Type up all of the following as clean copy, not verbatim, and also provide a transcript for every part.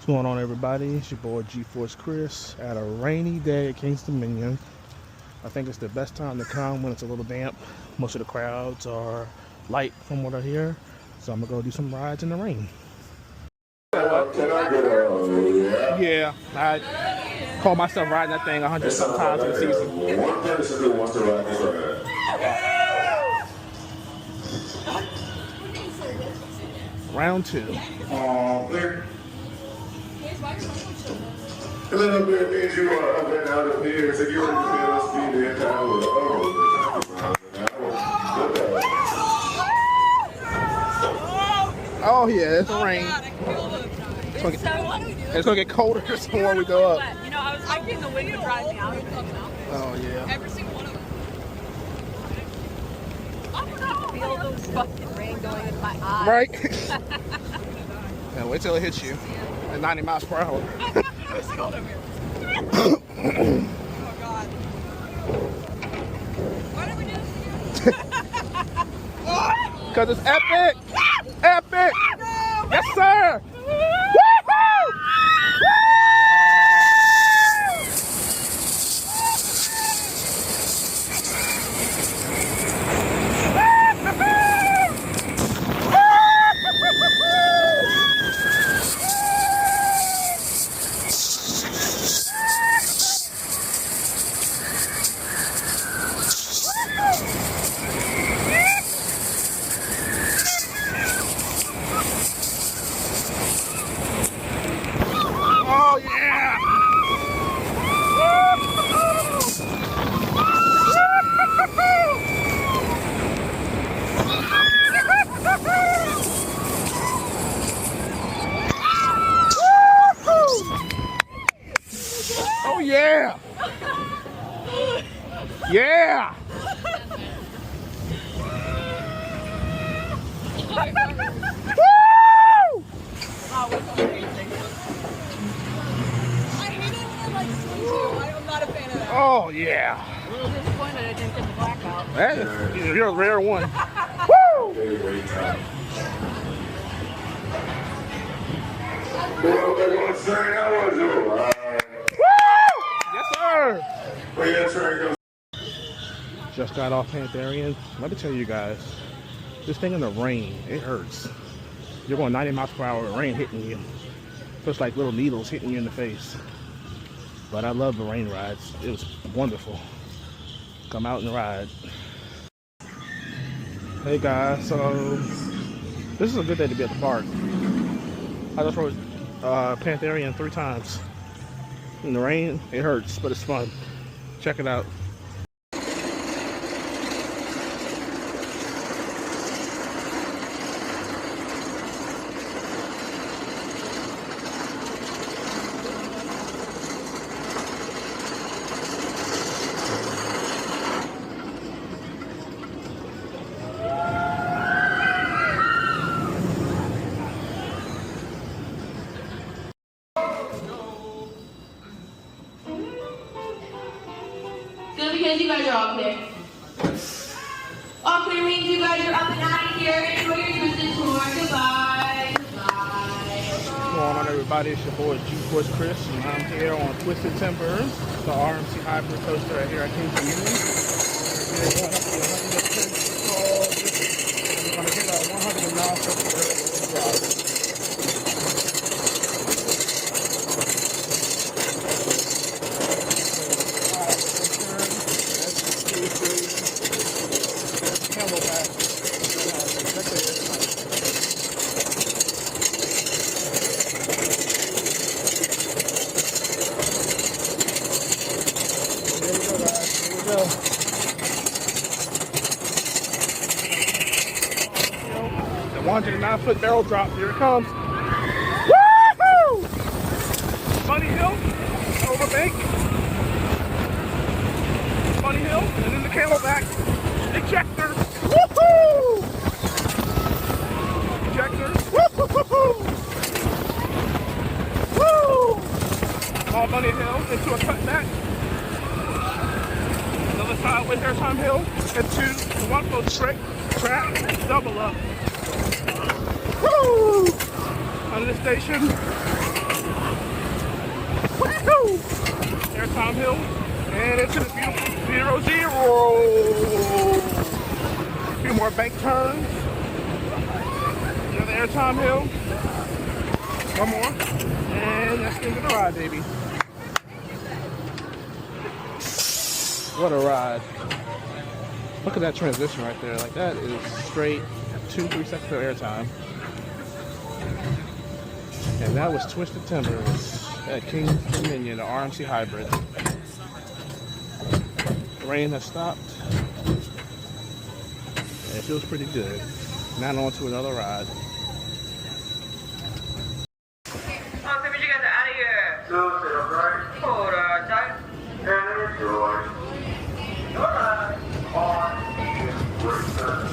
What's going on, everybody? It's your boy G-Force Chris at a rainy day at King's Dominion. I think it's the best time to come when it's a little damp. Most of the crowds are light from what I hear, so I'm gonna go do some rides in the rain. Yeah, I call myself riding that thing 100 sometimes in the season. One person who wants to ride this ride. Round 2. A little bit means you are up and out of here, so you want to feel speed the entire world. Oh yeah, it's the rain. It's gonna get colder the more we go up. You know, I was hoping the wind would drive me out. Oh yeah. Every single one of them. I feel those fucking rain going in my eyes. Right? Yeah, wait till it hits you at 90 miles per hour. Oh God. Why do we do this again? Because it's epic! Epic! Yes, sir! Oh yeah! Oh yeah! Yeah! Woo! Oh, it's amazing. I hate it when I like swim too. I'm not a fan of that. Oh yeah! I'm a little disappointed I didn't get the blackout. That is, you're a rare one. Woo! Very great time. Yes, sir! Where your train goes? Just got off Pantherian. Let me tell you guys, this thing in the rain, it hurts. You're going 90 miles per hour with rain hitting you. Feels like little needles hitting you in the face. But I love the rain rides. It was wonderful. Come out and ride. Hey guys, so this is a good day to be at the park. I just rode Pantherian 3 times. In the rain, it hurts, but it's fun. Check it out. Good, because you guys are all clear. All clear means you guys are up and out of here. Enjoy your twisted tour. Goodbye. Goodbye. What's going on, everybody? It's your boy G-Force Chris, and I'm here on Twisted Timber, the RMC hybrid coaster right here at King's Dominion. We're going up to 110 tall. We're going to get a 100 miles per hour drop. The 109-foot barrel drop. Here it comes. Woohoo! Bunny hill, over bank. Bunny hill, and then the camelback. Ejector. Woohoo! Ejector. Woohoo! Woo! All bunny hill into a cutback. Another side with airtime hill into the one foot trick track double up. Woo! Under the station. Woo! There's Tom Hill. And into the beautiful 0-0. A few more bank turns. There's Tom Hill. One more. And that's the end of the ride, baby. What a ride. Look at that transition right there. Like that is straight 2-3 seconds of airtime. And that was Twisted Timbers at King Dominion, the RMC Hybrid. The rain has stopped. And it feels pretty good. Now on to another ride. Oh, Timmy, you guys are out of here. So, sit upright Hold on, Jack. and enjoy. Alright. On break time.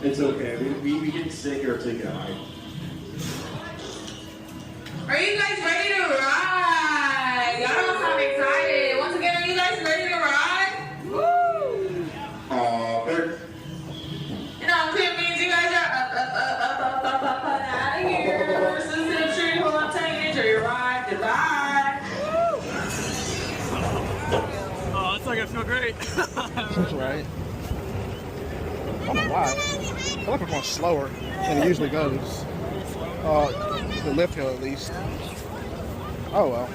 It's okay. We get sick or take a hike. Are you guys ready to ride? Y'all don't sound excited. Once again, are you guys ready to ride? Woo! There. You know, clear means you guys are up, out of here. Sensitive tree, hold on tight, enjoy your ride. Goodbye. Oh, it's not gonna feel great. That's right. I don't know why. I feel like we're going slower than it usually goes. The lift hill at least. Oh well.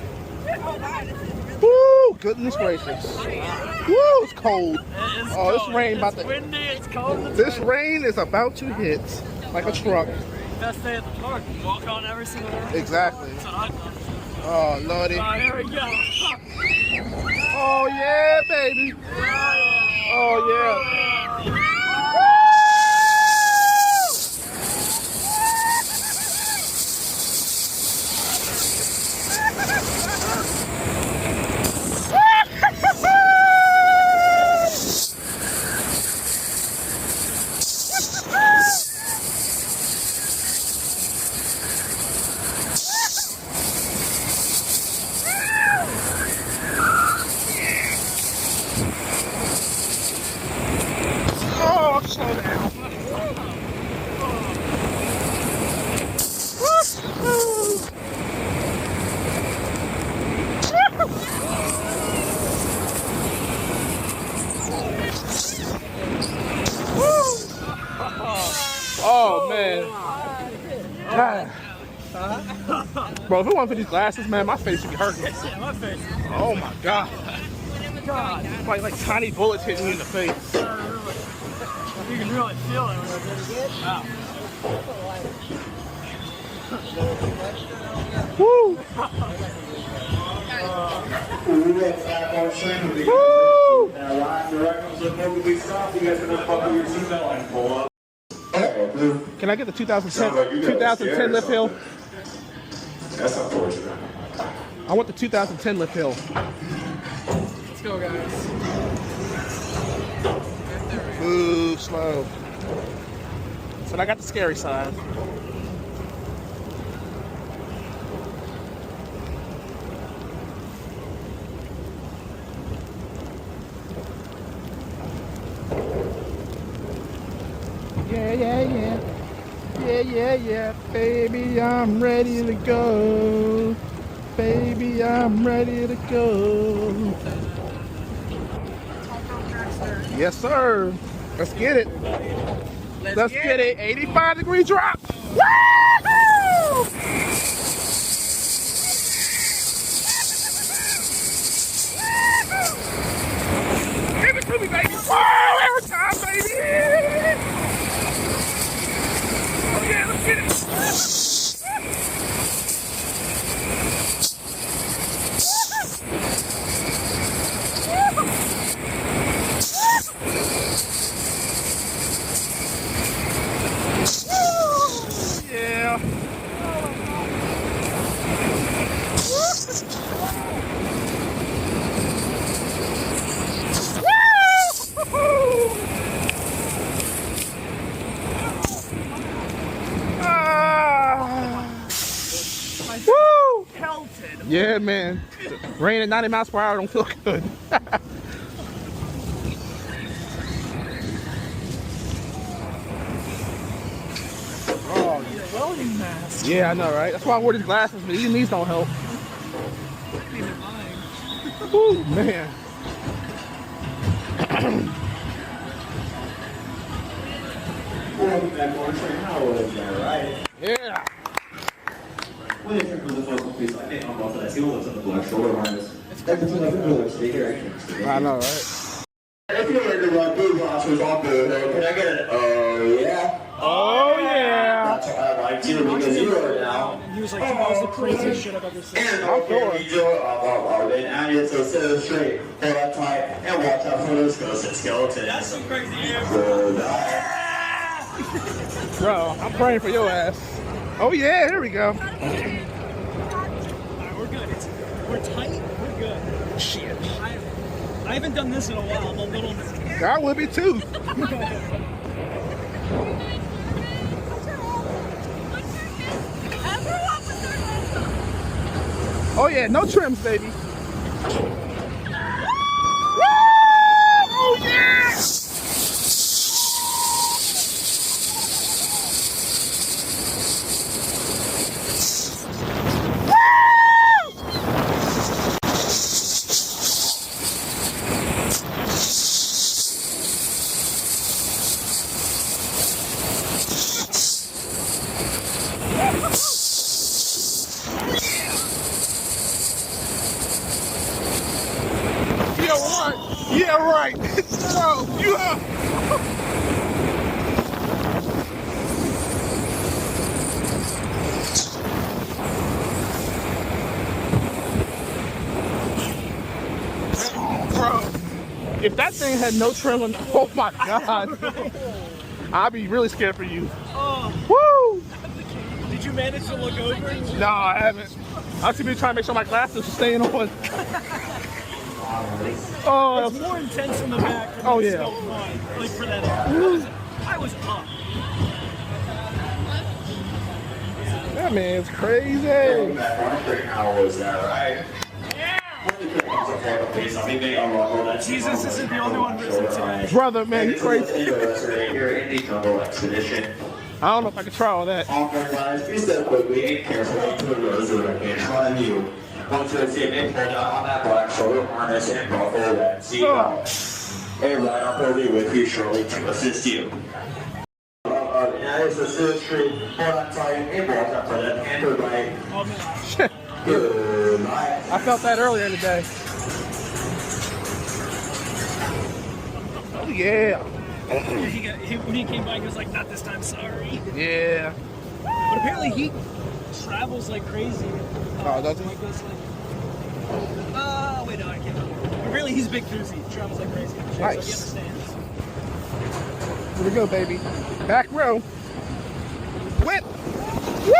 Woo! Goodness gracious. Woo! It's cold. Oh, this rain about to. It's windy. It's cold. This rain is about to hit like a truck. Best day at the park. Walk on every single day. Exactly. That's what I've done. Oh lordy. Here we go. Oh yeah, baby. Oh yeah. Bro, if it wasn't for these glasses, man, my face would be hurting. Yeah, my face. Oh my god. God. Like tiny bullets hitting you in the face. You can really feel it. Wow. Woo! Woo! Can I get the 2010 lift hill? That's unfortunate. I want the 2010 lift hill. Let's go, guys. Ooh, slow. So I got the scary side. Yeah, baby, I'm ready to go. Baby, I'm ready to go. Yes, sir. Let's get it. Let's get it. 85-degree drop. Woo! Give it to me, baby. Whoa, every time, baby. Oh, yeah, let's get it. Yeah. Woo! Pelted. Yeah, man. Rain at 90 miles per hour don't feel good. Oh, your welding mask. Yeah, I know, right? That's why I wore these glasses, but even these don't help. Didn't even mind. Woo, man. Welcome back, Marshall. How was that, right? Yeah. When you turn from the focal piece, I think I'm off of that. See what looks on the black shoulder harness. That's between like the pillar. Stay here. I know, right? If you're ready to run blue glasses on good, can I get it? Oh, yeah. Oh, yeah. That's what I like to because you are now. He was like, that was the craziest shit I've ever seen. And okay, enjoy our and it's so sit straight, hold on tight, and watch out for those ghosts and skeletons. That's some crazy air. Bro, I'm praying for your ass. Oh, yeah, here we go. Alright, we're good. We're tight. We're good. Shit. I haven't done this in a while. I'm a little scared. I would be too. Oh, yeah, no trims, baby. Woo! Oh, yeah! Yeah, right. Bro, you have... Bro, if that thing had no trim on... Oh, my God. I'd be really scared for you. Oh, Woo! did you manage to look over? No, I haven't. I've just been trying to make sure my glasses are staying on. Oh, It's more intense in the back. Than Oh, the yeah. snow front, like for that. I was pumped. that man's crazy. How was that, right? Jesus isn't the only one risen today. Brother, man, you crazy. Your indie jungle expedition. I don't know if I can try all that. All right, guys, please step quickly and carefully to the rows that are in front of you. Once you're safe and pulled out on that black shoulder harness and buckle that seatbelt. A rider will be with you shortly to assist you. And as That is the 4th Street, Portland Time, in Boston for the Panther Bike. Oh, man. Good night. I felt that earlier today. Oh yeah. When he came by, he was like, not this time, sorry. Yeah. But apparently he travels like crazy. Oh, does he? Like goes like, wait, no, I can't. Apparently he's big cruisy. He travels like crazy. So Nice. he understands. Here we go, baby. Back row. Whip. Woo!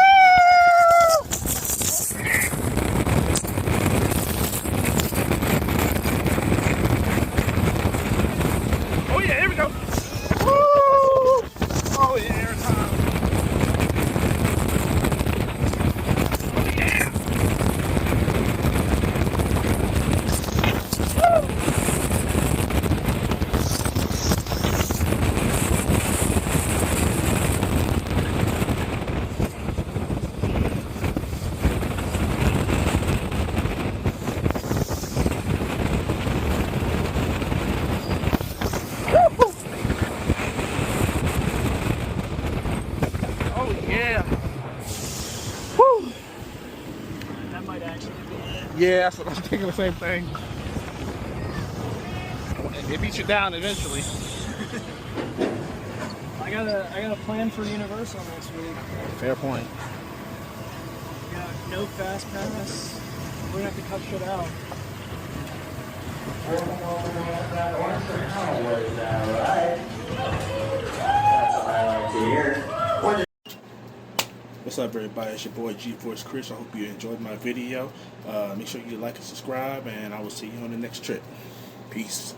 Oh yeah, here we go. Woo! Oh yeah, airtime. Oh yeah. Oh yeah. Woo. That might actually be it. Yeah, that's what I'm thinking, the same thing. It beats you down eventually. I got a plan for Universal next week. Fair point. We got no fast pass. We're gonna have to cut shit out. That's what I like to hear. What's up, everybody? It's your boy G-Force Chris. I hope you enjoyed my video. Make sure you like and subscribe, and I will see you on the next trip. Peace.